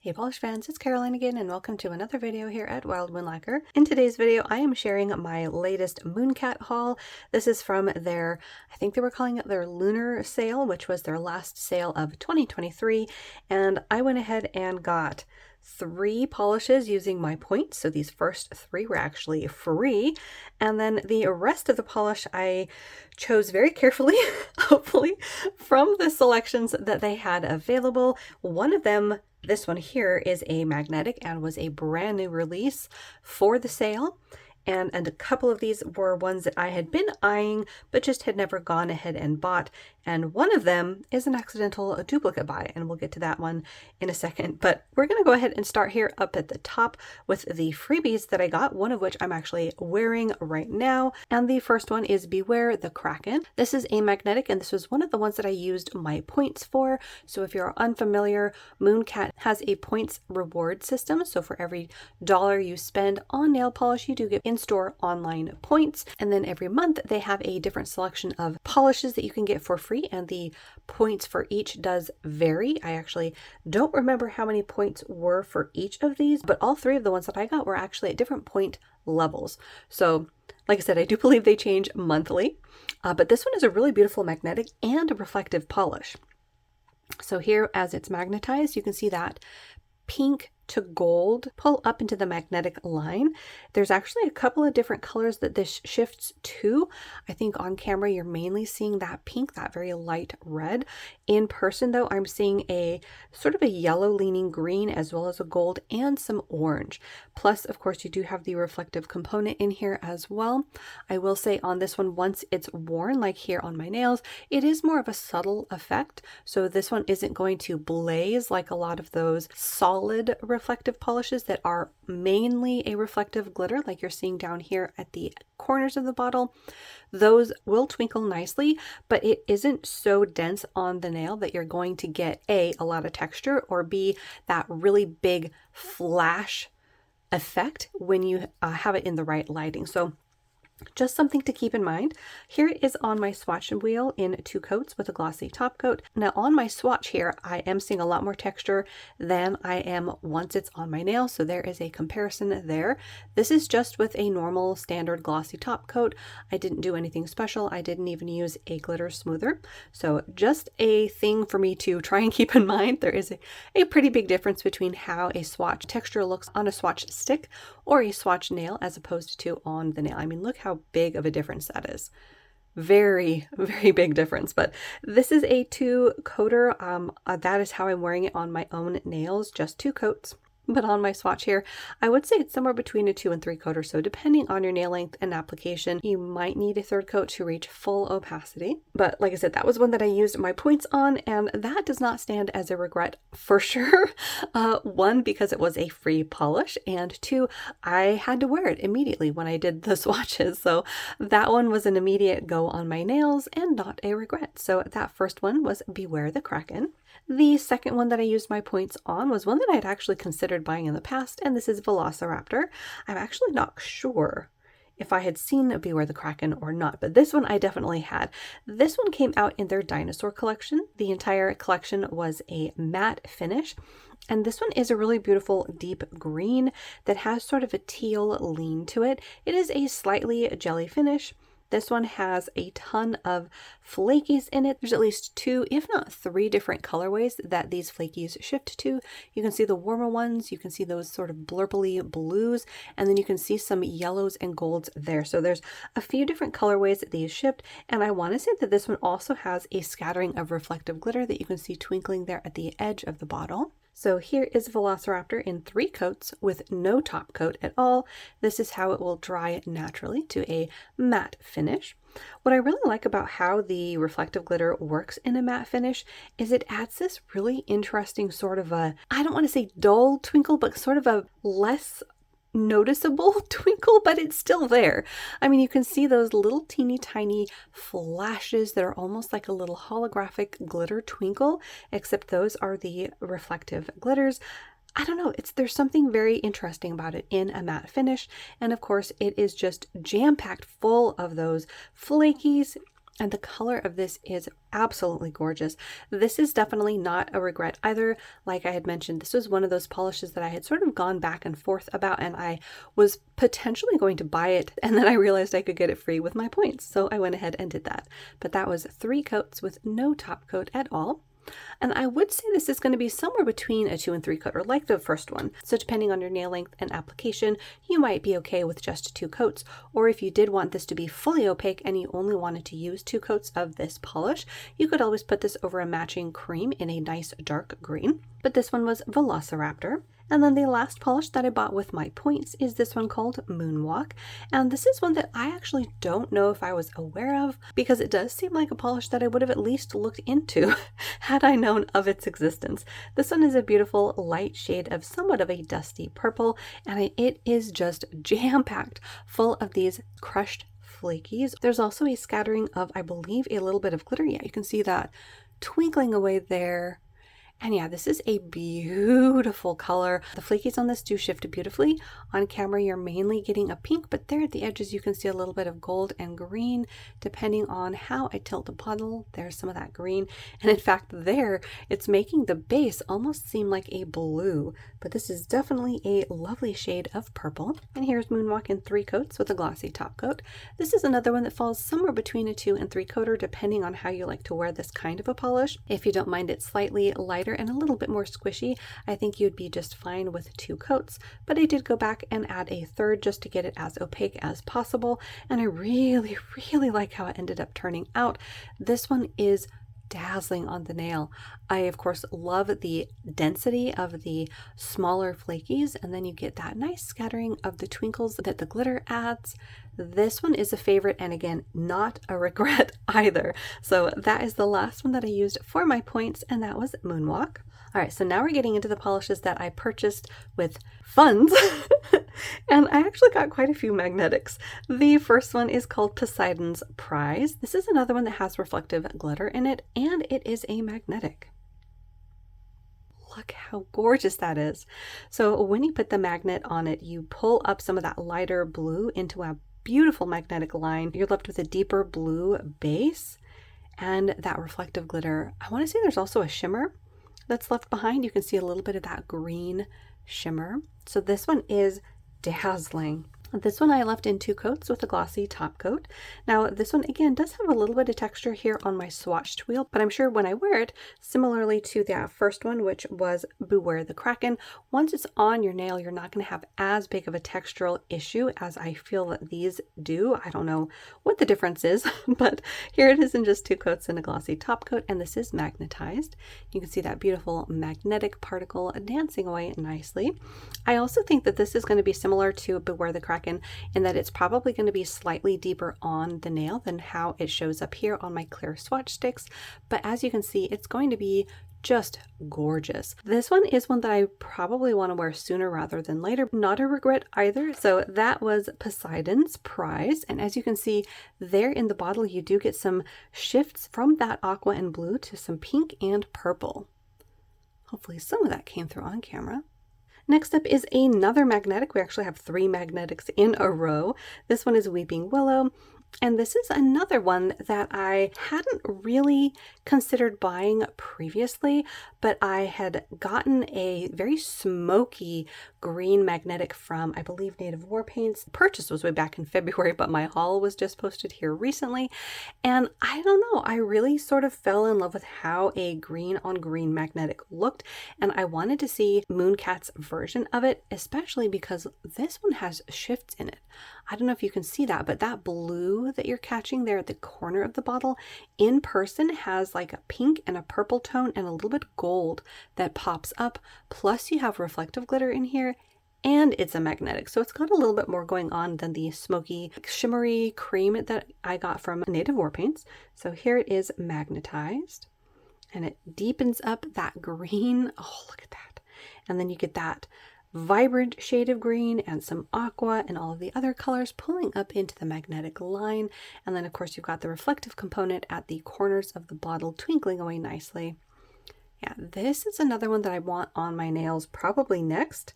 Hey polish fans, it's Caroline again and welcome to another video here at Wild Moonlacquer. In today's video I am sharing my latest Mooncat haul. This is from their, I think they were calling it their lunar sale, which was their last sale of 2023, and I went ahead and got 3 polishes using my points. So these first 3 were actually free, and then the rest of the polish I chose very carefully, hopefully, from the selections that they had available. One of them, this one here, is a magnetic and was a brand new release for the sale. And a couple of these were ones that I had been eyeing, but just had never gone ahead and bought. And one of them is an accidental duplicate buy, and we'll get to that one in a second. But we're going to go ahead and start here up at the top with the freebies that I got, one of which I'm actually wearing right now. And the first one is Beware the Kraken. This is a magnetic, and this was one of the ones that I used my points for. So if you're unfamiliar, Mooncat has a points reward system. So for every dollar you spend on nail polish, you do get in-store online points. And then every month they have a different selection of polishes that you can get for free, and the points for each does vary. I actually don't remember how many points were for each of these, but all 3 of the ones that I got were actually at different point levels. So like I said, I do believe they change monthly, but this one is a really beautiful magnetic and a reflective polish. So here, as it's magnetized, you can see that pink to gold pull up into the magnetic line. There's actually a couple of different colors that this shifts to. I think on camera you're mainly seeing that pink, that very light red. In person though, I'm seeing a sort of a yellow leaning green, as well as a gold and some orange. Plus, of course, you do have the reflective component in here as well. I will say on this one, once it's worn, like here on my nails, it is more of a subtle effect. So this one isn't going to blaze like a lot of those solid reflective polishes that are mainly a reflective glitter, like you're seeing down here at the corners of the bottle. Those will twinkle nicely, but it isn't so dense on the nail that you're going to get a lot of texture, or B, that really big flash effect when you have it in the right lighting. So just something to keep in mind. Here it is on my swatch wheel in 2 coats with a glossy top coat. Now on my swatch here, I am seeing a lot more texture than I am once it's on my nail. So there is a comparison there. This is just with a normal standard glossy top coat. I didn't do anything special. I didn't even use a glitter smoother. So just a thing for me to try and keep in mind. There is a pretty big difference between how a swatch texture looks on a swatch stick or a swatch nail as opposed to on the nail. I mean, look how big of a difference that is. Very, very big difference. But this is a 2 coater. That is how I'm wearing it on my own nails, just 2 coats. But on my swatch here, I would say it's somewhere between a 2 and 3 coater. So depending on your nail length and application, you might need a 3rd coat to reach full opacity. But like I said, that was one that I used my points on, and that does not stand as a regret for sure. 1, because it was a free polish, and 2, I had to wear it immediately when I did the swatches. So that one was an immediate go on my nails and not a regret. So that first one was Beware the Kraken. The second one that I used my points on was one that I had actually considered buying in the past, and this is Velociraptor. I'm actually not sure if I had seen Beware the Kraken or not, but this one I definitely had. This one came out in their dinosaur collection. The entire collection was a matte finish, and this one is a really beautiful deep green that has sort of a teal lean to it. It is a slightly jelly finish. This one has a ton of flakies in it. There's at least 2, if not 3 different colorways that these flakies shift to. You can see the warmer ones, you can see those sort of blurply blues, and then you can see some yellows and golds there. So there's a few different colorways that these shift, and I want to say that this one also has a scattering of reflective glitter that you can see twinkling there at the edge of the bottle. So here is Velociraptor in 3 coats with no top coat at all. This is how it will dry naturally to a matte finish. What I really like about how the reflective glitter works in a matte finish is it adds this really interesting sort of a, I don't want to say dull twinkle, but sort of a less noticeable twinkle, but it's still there. I mean, you can see those little teeny tiny flashes that are almost like a little holographic glitter twinkle, except those are the reflective glitters. I don't know, there's something very interesting about it in a matte finish, and of course it is just jam-packed full of those flakies And the color of this is absolutely gorgeous. This is definitely not a regret either. Like I had mentioned, this was one of those polishes that I had sort of gone back and forth about, and I was potentially going to buy it, and then I realized I could get it free with my points. So I went ahead and did that. But that was 3 coats with no top coat at all. And I would say this is going to be somewhere between a 2 and 3 coat, or like the first one. So depending on your nail length and application, you might be okay with just 2 coats. Or if you did want this to be fully opaque and you only wanted to use 2 coats of this polish, you could always put this over a matching cream in a nice dark green. But this one was Velociraptor. And then the last polish that I bought with my points is this one called Moonwalk. And this is one that I actually don't know if I was aware of, because it does seem like a polish that I would have at least looked into had I known of its existence. This one is a beautiful light shade of somewhat of a dusty purple, and it is just jam-packed full of these crushed flakies. There's also a scattering of, I believe, a little bit of glitter. Yeah, you can see that twinkling away there. And yeah, this is a beautiful color. The flakies on this do shift beautifully. On camera, you're mainly getting a pink, but there at the edges, you can see a little bit of gold and green, depending on how I tilt the bottle. There's some of that green. And in fact, there, it's making the base almost seem like a blue, but this is definitely a lovely shade of purple. And here's Moonwalk in 3 coats with a glossy top coat. This is another one that falls somewhere between a 2 and 3 coater, depending on how you like to wear this kind of a polish. If you don't mind it slightly lighter and a little bit more squishy, I think you'd be just fine with 2 coats, but I did go back and add a 3rd just to get it as opaque as possible, and I really like how it ended up turning out. This one is dazzling on the nail. I of course love the density of the smaller flakies, and then you get that nice scattering of the twinkles that the glitter adds. This one is a favorite, and again, not a regret either. So that is the last one that I used for my points, and that was Moonwalk. All right, so now we're getting into the polishes that I purchased with funds, and I actually got quite a few magnetics. The first one is called Poseidons Prize. This is another one that has reflective glitter in it, and it is a magnetic. Look how gorgeous that is. So when you put the magnet on it, you pull up some of that lighter blue into a beautiful magnetic line. You're left with a deeper blue base and that reflective glitter. I want to say there's also a shimmer that's left behind. You can see a little bit of that green shimmer. So this one is dazzling. This one I left in 2 coats with a glossy top coat. Now this one again does have a little bit of texture here on my swatched wheel, but I'm sure when I wear it, similarly to that first one, which was Beware the Kraken, once it's on your nail, you're not going to have as big of a textural issue as I feel that these do. I don't know what the difference is, but here it is in just 2 coats and a glossy top coat, and this is magnetized. You can see that beautiful magnetic particle dancing away nicely. I also think that this is going to be similar to Beware the Kraken in that it's probably going to be slightly deeper on the nail than how it shows up here on my clear swatch sticks, but as you can see, it's going to be just gorgeous. This one is one that I probably want to wear sooner rather than later. Not a regret either. So that was Poseidon's Prize, and as you can see there in the bottle, you do get some shifts from that aqua and blue to some pink and purple. Hopefully some of that came through on camera. Next up is another magnetic. We actually have 3 magnetics in a row. This one is Weeping Willow, and this is another one that I hadn't really considered buying previously, but I had gotten a very smoky green magnetic from, I believe, Native War Paints. Purchase was way back in February, but my haul was just posted here recently. And I don't know, I really sort of fell in love with how a green on green magnetic looked. And I wanted to see Mooncat's version of it, especially because this one has shifts in it. I don't know if you can see that, but that blue that you're catching there at the corner of the bottle in person has like a pink and a purple tone and a little bit gold that pops up. Plus you have reflective glitter in here, and it's a magnetic. So it's got a little bit more going on than the smoky, shimmery cream that I got from Native War Paints. So here it is magnetized, and it deepens up that green. Oh, look at that. And then you get that vibrant shade of green and some aqua and all of the other colors pulling up into the magnetic line. And then of course you've got the reflective component at the corners of the bottle twinkling away nicely. Yeah, this is another one that I want on my nails probably next.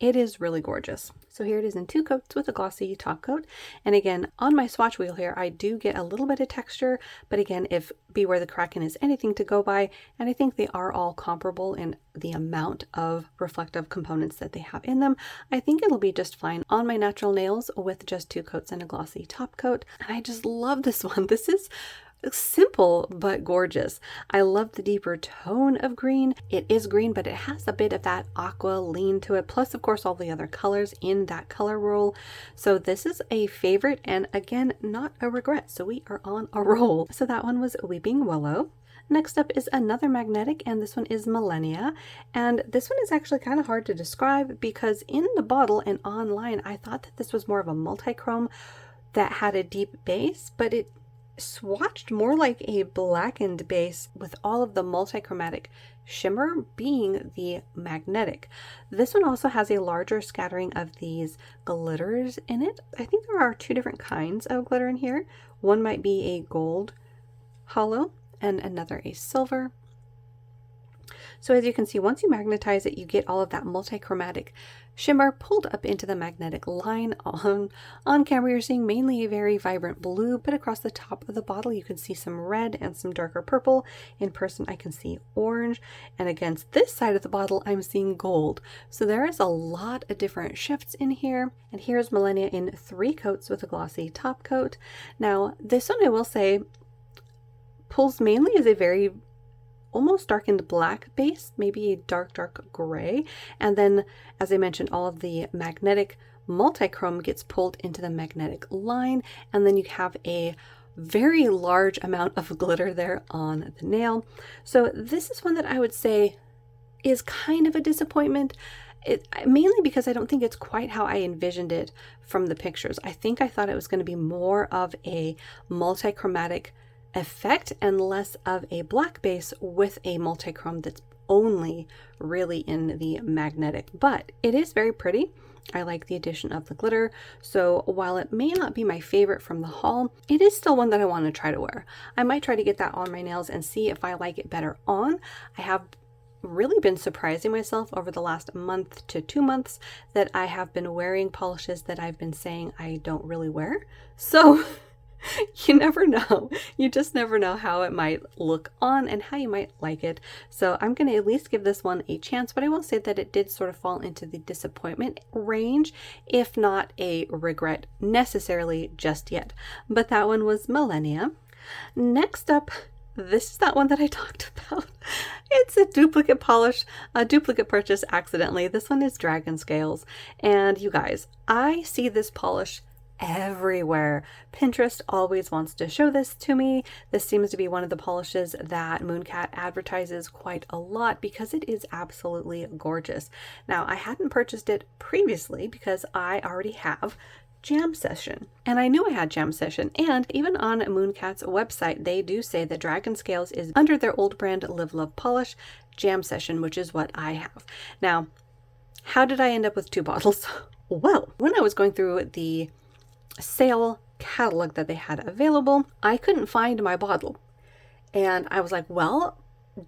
It is really gorgeous. So here it is in 2 coats with a glossy top coat. And again, on my swatch wheel here, I do get a little bit of texture, but again, if Beware the Kraken is anything to go by, and I think they are all comparable in the amount of reflective components that they have in them, I think it'll be just fine on my natural nails with just 2 coats and a glossy top coat. And I just love this one. This is simple but gorgeous. I love the deeper tone of green. It is green, but it has a bit of that aqua lean to it, plus of course all the other colors in that color roll. So this is a favorite, and again, not a regret. So we are on a roll. So that one was Weeping Willow. Next up is another magnetic, and this one is Millennia. And this one is actually kind of hard to describe because in the bottle and online, I thought that this was more of a multi-chrome that had a deep base, but it swatched more like a blackened base with all of the multichromatic shimmer being the magnetic. This one also has a larger scattering of these glitters in it. I think there are 2 different kinds of glitter in here. One might be a gold hollow and another a silver. So as you can see, once you magnetize it, you get all of that multichromatic shimmer pulled up into the magnetic line. On camera, you're seeing mainly a very vibrant blue, but across the top of the bottle, you can see some red and some darker purple. In person, I can see orange. And against this side of the bottle, I'm seeing gold. So there is a lot of different shifts in here. And here's Millennia in 3 coats with a glossy top coat. Now, this one, I will say, pulls mainly as a very almost darkened black base, maybe a dark gray. And then, as I mentioned, all of the magnetic multichrome gets pulled into the magnetic line. And then you have a very large amount of glitter there on the nail. So this is one that I would say is kind of a disappointment. Mainly because I don't think it's quite how I envisioned it from the pictures. I think I thought it was going to be more of a multichromatic effect and less of a black base with a multichrome that's only really in the magnetic, but it is very pretty. I like the addition of the glitter. So while it may not be my favorite from the haul, it is still one that I want to try to wear. I might try to get that on my nails and see if I like it better on. I have really been surprising myself over the last month to 2 months that I have been wearing polishes that I've been saying I don't really wear. So you never know. You just never know how it might look on and how you might like it. So I'm going to at least give this one a chance, but I will say that it did sort of fall into the disappointment range, if not a regret necessarily just yet. But that one was Millennia. Next up, this is that one that I talked about. It's a duplicate polish, a duplicate purchase accidentally. This one is Dragon Scales. And you guys, I see this polish everywhere. Pinterest always wants to show this to me. This seems to be one of the polishes that Mooncat advertises quite a lot because it is absolutely gorgeous. Now, I hadn't purchased it previously because I already have Jam Session. And I knew I had Jam Session, and even on Mooncat's website, they do say that Dragon Scales is under their old brand Live Love Polish Jam Session, which is what I have. Now, how did I end up with 2 bottles? Well, when I was going through the sale catalog that they had available, I couldn't find my bottle. And I was like, well,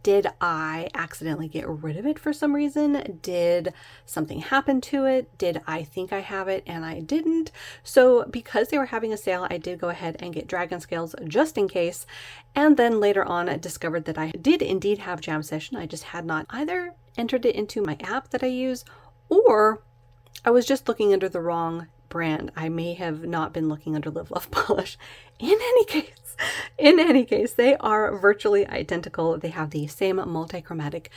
did I accidentally get rid of it for some reason? Did something happen to it? Did I think I have it and I didn't? So because they were having a sale, I did go ahead and get Dragon Scales just in case. And then later on, I discovered that I did indeed have Jam Session. I just had not either entered it into my app that I use, or I was just looking under the wrong brand. I may have not been looking under Live Love Polish. In any case, they are virtually identical. They have the same multichromatic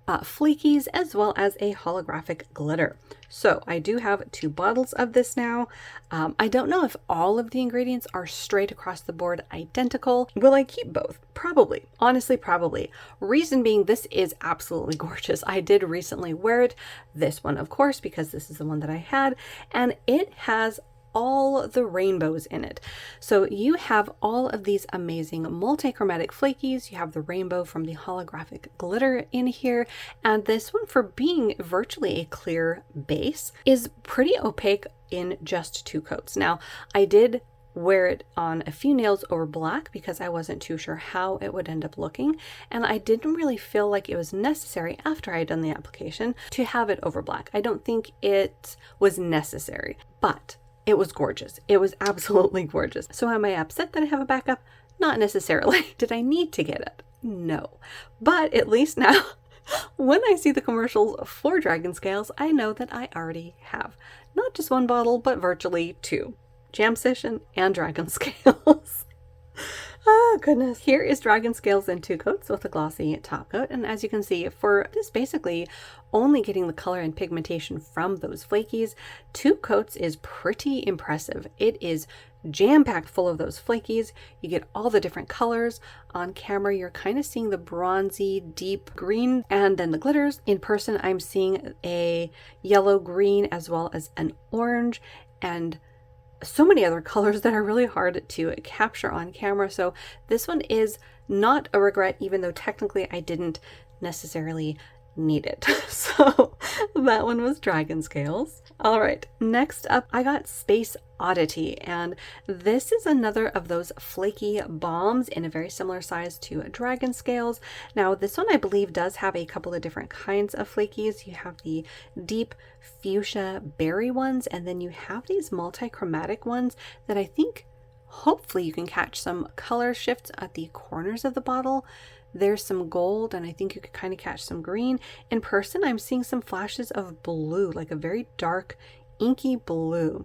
fleekies as well as a holographic glitter. So I do have 2 bottles of this now. I don't know if all of the ingredients are straight across the board identical. Will I keep both? Probably. Honestly, probably. Reason being, this is absolutely gorgeous. I did recently wear it. This one, of course, because this is the one that I had, and it has all the rainbows in it. So you have all of these amazing multichromatic flakies. You have the rainbow from the holographic glitter in here. And this one, for being virtually a clear base, is pretty opaque in just 2 coats. Now, I did wear it on a few nails over black because I wasn't too sure how it would end up looking, and I didn't really feel like it was necessary after I had done the application to have it over black. I don't think it was necessary, but it was gorgeous. It was absolutely gorgeous. So am I upset that I have a backup? Not necessarily. Did I need to get it? No. But at least now, when I see the commercials for dragon scales, I know that I already have not just one bottle, but virtually two. Jam Session and dragon scales. Oh goodness. Here is dragon scales in 2 coats with a glossy top coat, and as you can see, for this basically only getting the color and pigmentation from those flakies, 2 coats is pretty impressive. It is jam-packed full of those flakies. You get all the different colors. On camera you're kind of seeing the bronzy deep green and then the glitters. In person I'm seeing a yellow green as well as an orange and so many other colors that are really hard to capture on camera. So this one is not a regret, even though technically I didn't necessarily need it. So that one was dragon scales. All right, next up I got Space Odity, and this is another of those flaky bombs in a very similar size to dragon scales. Now this one I believe does have a couple of different kinds of flakies. You have the deep fuchsia berry ones, and then you have these multi-chromatic ones that I think hopefully you can catch some color shifts at the corners of the bottle. There's some gold, and I think you could kind of catch some green. In person, I'm seeing some flashes of blue, like a very dark, inky blue.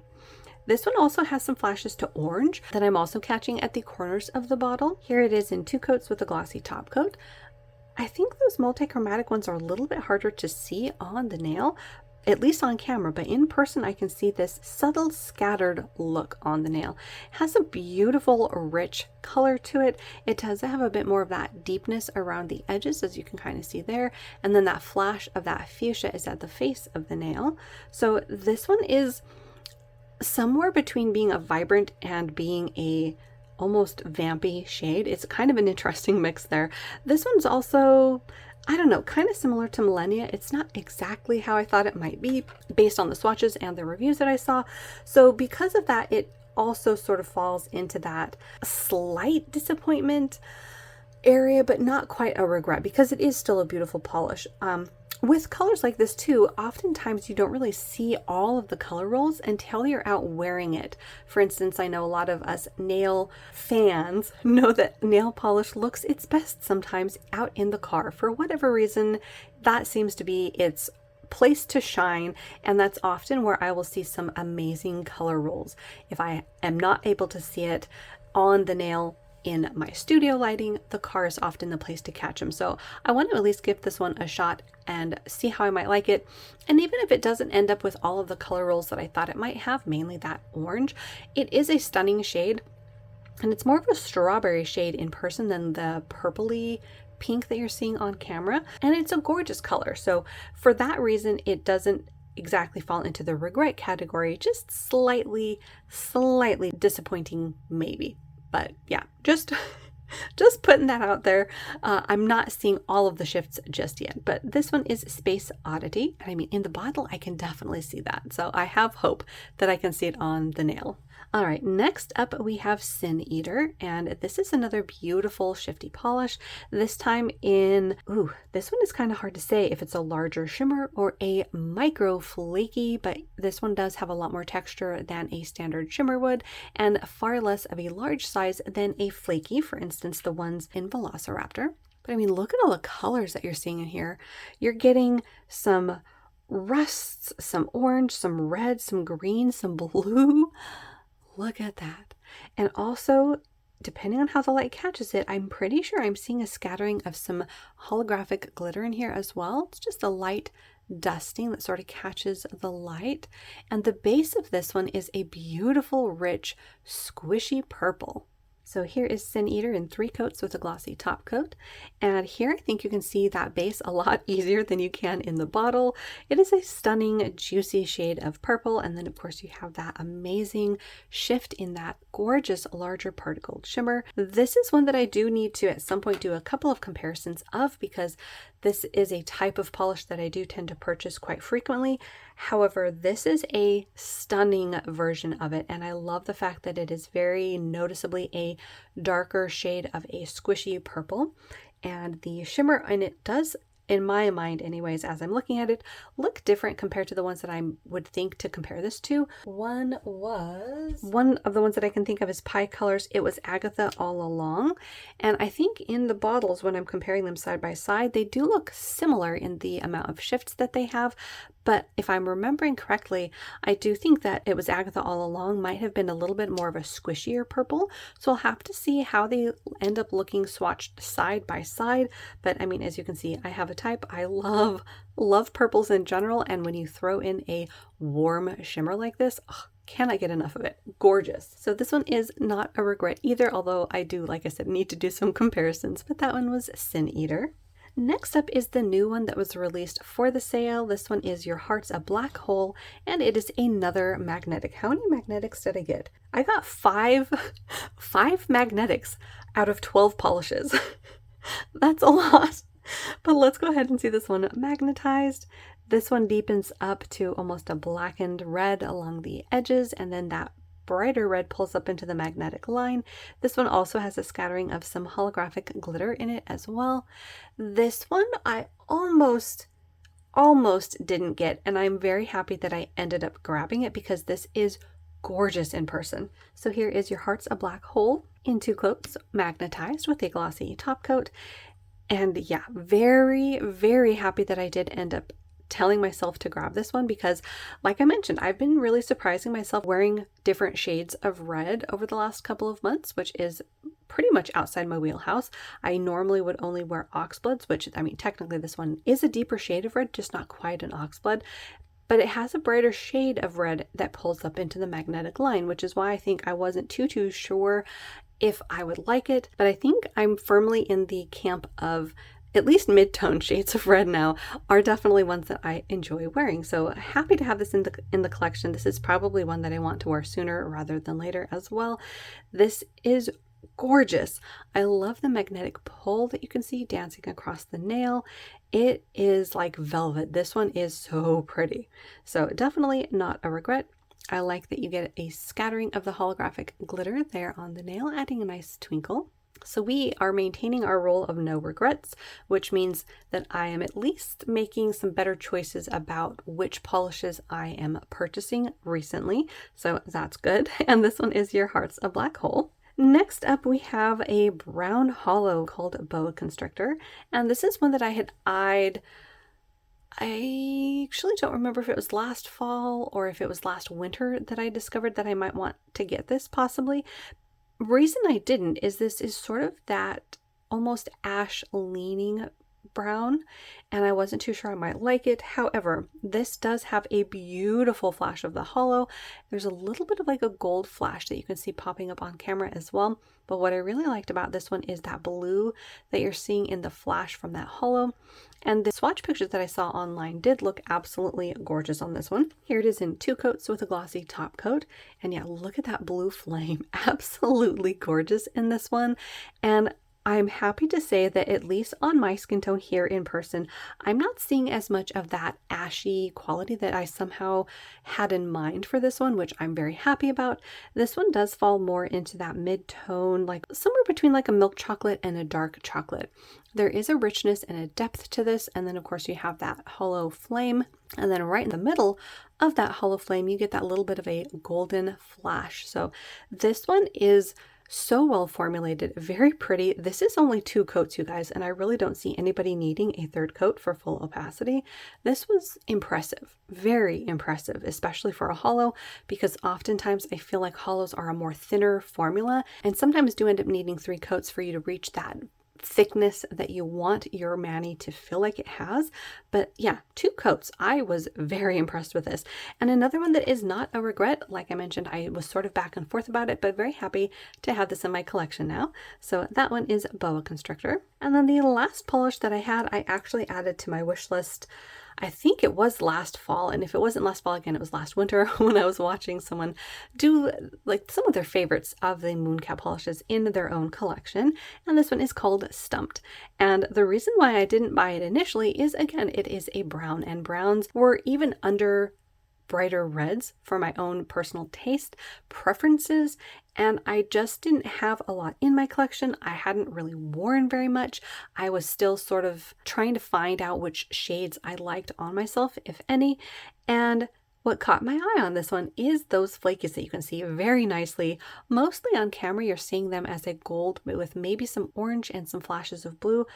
This one also has some flashes to orange that I'm also catching at the corners of the bottle. Here it is in 2 coats with a glossy top coat. I think those multi-chromatic ones are a little bit harder to see on the nail, at least on camera, but in person I can see this subtle scattered look on the nail. It has a beautiful rich color to it. It does have a bit more of that deepness around the edges, as you can kind of see there, and then that flash of that fuchsia is at the face of the nail. So this one is somewhere between being a vibrant and being a almost vampy shade. It's kind of an interesting mix there. This one's also, I don't know, kind of similar to Millennia. It's not exactly how I thought it might be based on the swatches and the reviews that I saw. So because of that, it also sort of falls into that slight disappointment area, but not quite a regret because it is still a beautiful polish. With colors like this too, oftentimes you don't really see all of the color rolls until you're out wearing it. For instance, I know a lot of us nail fans know that nail polish looks its best sometimes out in the car. For whatever reason, that seems to be its place to shine, and that's often where I will see some amazing color rolls. If I am not able to see it on the nail in my studio lighting, the car is often the place to catch them. So I want to at least give this one a shot and see how I might like it. And even if it doesn't end up with all of the color rolls that I thought it might have, mainly that orange, it is a stunning shade. And it's more of a strawberry shade in person than the purpley pink that you're seeing on camera. And it's a gorgeous color. So for that reason, it doesn't exactly fall into the regret category, just slightly disappointing maybe. But yeah, just putting that out there. I'm not seeing all of the shifts just yet, but this one is Space Odity. And I mean, in the bottle, I can definitely see that. So I have hope that I can see it on the nail. All right, next up we have Sin Eater, and this is another beautiful shifty polish. This time in, this one is kind of hard to say if it's a larger shimmer or a micro flaky, but this one does have a lot more texture than a standard shimmer would, and far less of a large size than a flaky, for instance, the ones in Velociraptor. But I mean, look at all the colors that you're seeing in here. You're getting some rusts, some orange, some red, some green, some blue. Look at that. And also, depending on how the light catches it, I'm pretty sure I'm seeing a scattering of some holographic glitter in here as well. It's just a light dusting that sort of catches the light. And the base of this one is a beautiful, rich, squishy purple. So here is Sin Eater in 3 coats with a glossy top coat. And here I think you can see that base a lot easier than you can in the bottle. It is a stunning, juicy shade of purple. And then of course you have that amazing shift in that gorgeous, larger particled shimmer. This is one that I do need to at some point do a couple of comparisons of, because This is a type of polish that I do tend to purchase quite frequently. However, this is a stunning version of it, and I love the fact that it is very noticeably a darker shade of a squishy purple, and the shimmer in it does, in my mind anyways, as I'm looking at it, look different compared to the ones that I would think to compare this to. One of the ones that I can think of is Pie Colors. It was Agatha all along, and I think in the bottles, when I'm comparing them side by side, they do look similar in the amount of shifts that they have. But if I'm remembering correctly, I do think that it was Agatha all along might have been a little bit more of a squishier purple. So I'll have to see how they end up looking swatched side by side. But I mean, as you can see, I have a type. I love purples in general. And when you throw in a warm shimmer like this, cannot get enough of it. Gorgeous. So this one is not a regret either, although I do, like I said, need to do some comparisons. But that one was Sin Eater. Next up is the new one that was released for the sale. This one is Your Heart's a Black Hole, and it is another magnetic. How many magnetics did I get? I got five magnetics out of 12 polishes. That's a lot. But let's go ahead and see this one magnetized. This one deepens up to almost a blackened red along the edges, and then that brighter red pulls up into the magnetic line. This one also has a scattering of some holographic glitter in it as well. This one I almost didn't get, and I'm very happy that I ended up grabbing it because this is gorgeous in person. So here is Your Heart's a Black Hole in 2 coats, magnetized with a glossy top coat. And yeah, very, very happy that I did end up telling myself to grab this one because, like I mentioned, I've been really surprising myself wearing different shades of red over the last couple of months, which is pretty much outside my wheelhouse. I normally would only wear oxbloods, which, I mean, technically this one is a deeper shade of red, just not quite an oxblood, but it has a brighter shade of red that pulls up into the magnetic line, which is why I think I wasn't too sure if I would like it, but I think I'm firmly in the camp of at least mid-tone shades of red now are definitely ones that I enjoy wearing. So happy to have this in the collection. This is probably one that I want to wear sooner rather than later as well. This is gorgeous. I love the magnetic pull that you can see dancing across the nail. It is like velvet. This one is so pretty. So definitely not a regret. I like that you get a scattering of the holographic glitter there on the nail, adding a nice twinkle. So we are maintaining our rule of no regrets, which means that I am at least making some better choices about which polishes I am purchasing recently. So that's good. And this one is Your Heart's a Black Hole. Next up, we have a brown hollow called Boa Constrictor. And this is one that I had eyed. I actually don't remember if it was last fall or if it was last winter that I discovered that I might want to get this possibly. Reason I didn't is this is sort of that almost ash leaning brown, and I wasn't too sure I might like it. However, this does have a beautiful flash of the hollow. There's a little bit of like a gold flash that you can see popping up on camera as well. But what I really liked about this one is that blue that you're seeing in the flash from that hollow. And the swatch pictures that I saw online did look absolutely gorgeous on this one. Here it is in 2 coats with a glossy top coat. And yeah, look at that blue flame. Absolutely gorgeous in this one. And I'm happy to say that at least on my skin tone here in person, I'm not seeing as much of that ashy quality that I somehow had in mind for this one, which I'm very happy about. This one does fall more into that mid-tone, like somewhere between like a milk chocolate and a dark chocolate. There is a richness and a depth to this, and then of course you have that hollow flame, and then right in the middle of that hollow flame you get that little bit of a golden flash. So this one is so well formulated, very pretty. This is only 2 coats, you guys, and I really don't see anybody needing a 3rd coat for full opacity. This was impressive, very impressive, especially for a hollow, because oftentimes I feel like hollows are a more thinner formula, and sometimes do end up needing 3 coats for you to reach that thickness that you want your mani to feel like it has. But yeah, 2 coats. I was very impressed with this. And another one that is not a regret, like I mentioned, I was sort of back and forth about it, but very happy to have this in my collection now. So that one is Boa Constrictor. And then the last polish that I had, I actually added to my wish list. I think it was last fall, and if it wasn't last fall, again, it was last winter when I was watching someone do like some of their favorites of the Mooncat polishes in their own collection, and this one is called Stumped. And the reason why I didn't buy it initially is, again, it is a brown, and browns were even under brighter reds for my own personal taste preferences, and I just didn't have a lot in my collection. I hadn't really worn very much. I was still sort of trying to find out which shades I liked on myself, if any, and what caught my eye on this one is those flakies that you can see very nicely. Mostly on camera, you're seeing them as a gold with maybe some orange and some flashes of blue.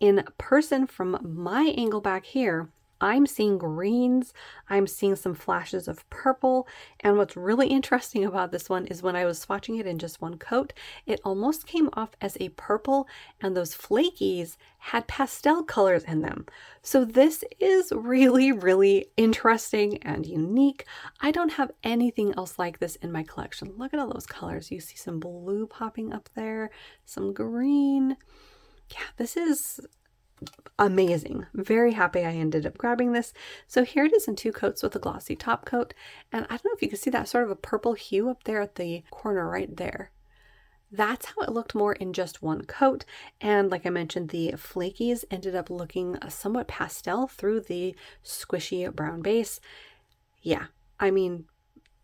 In person, from my angle back here, I'm seeing greens, I'm seeing some flashes of purple, and what's really interesting about this one is when I was swatching it in just one coat, it almost came off as a purple, and those flakies had pastel colors in them. So this is really, really interesting and unique. I don't have anything else like this in my collection. Look at all those colors. You see some blue popping up there, some green. Yeah, this is amazing. Very happy I ended up grabbing this. So here it is in 2 coats with a glossy top coat. And I don't know if you can see that sort of a purple hue up there at the corner right there. That's how it looked more in just 1 coat. And like I mentioned, the flakies ended up looking somewhat pastel through the squishy brown base. Yeah, I mean,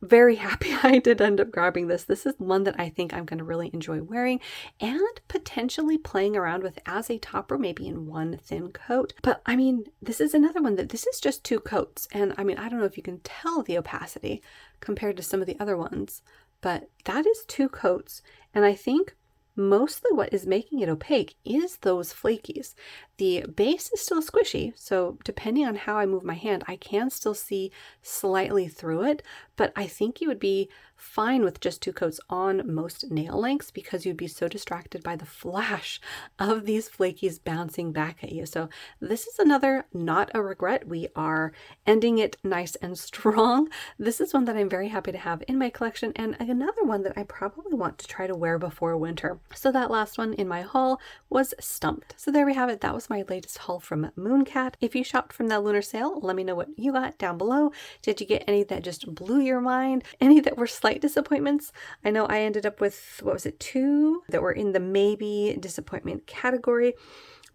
very happy I did end up grabbing this. This is one that I think I'm going to really enjoy wearing and potentially playing around with as a topper, maybe in 1 thin coat. But I mean, this is another one that this is just 2 coats. And I mean, I don't know if you can tell the opacity compared to some of the other ones, but that is 2 coats. And I think mostly what is making it opaque is those flakies. The base is still squishy, so depending on how I move my hand, I can still see slightly through it, but I think you would be fine with just 2 coats on most nail lengths because you'd be so distracted by the flash of these flakies bouncing back at you. So this is another not a regret. We are ending it nice and strong. This is one that I'm very happy to have in my collection, and another one that I probably want to try to wear before winter. So that last one in my haul was Stumped. So there we have it. That was my latest haul from Mooncat. If you shopped from that lunar sale, let me know what you got down below. Did you get any that just blew your mind? Any that were slight disappointments? I know I ended up with, what was it, 2 that were in the maybe disappointment category,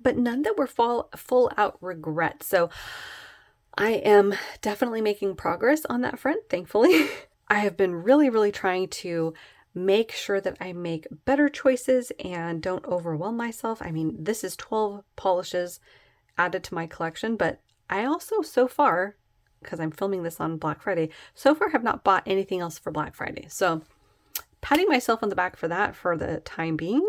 but none that were full out regret. So I am definitely making progress on that front, thankfully. I have been really, really trying to make sure that I make better choices and don't overwhelm myself. I mean, this is 12 polishes added to my collection, but I also so far, because I'm filming this on Black Friday, so far have not bought anything else for Black Friday. So patting myself on the back for that for the time being.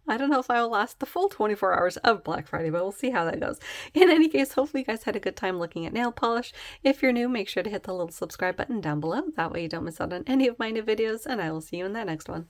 I don't know if I will last the full 24 hours of Black Friday, but we'll see how that goes. In any case, hopefully you guys had a good time looking at nail polish. If you're new, make sure to hit the little subscribe button down below. That way you don't miss out on any of my new videos, and I will see you in that next one.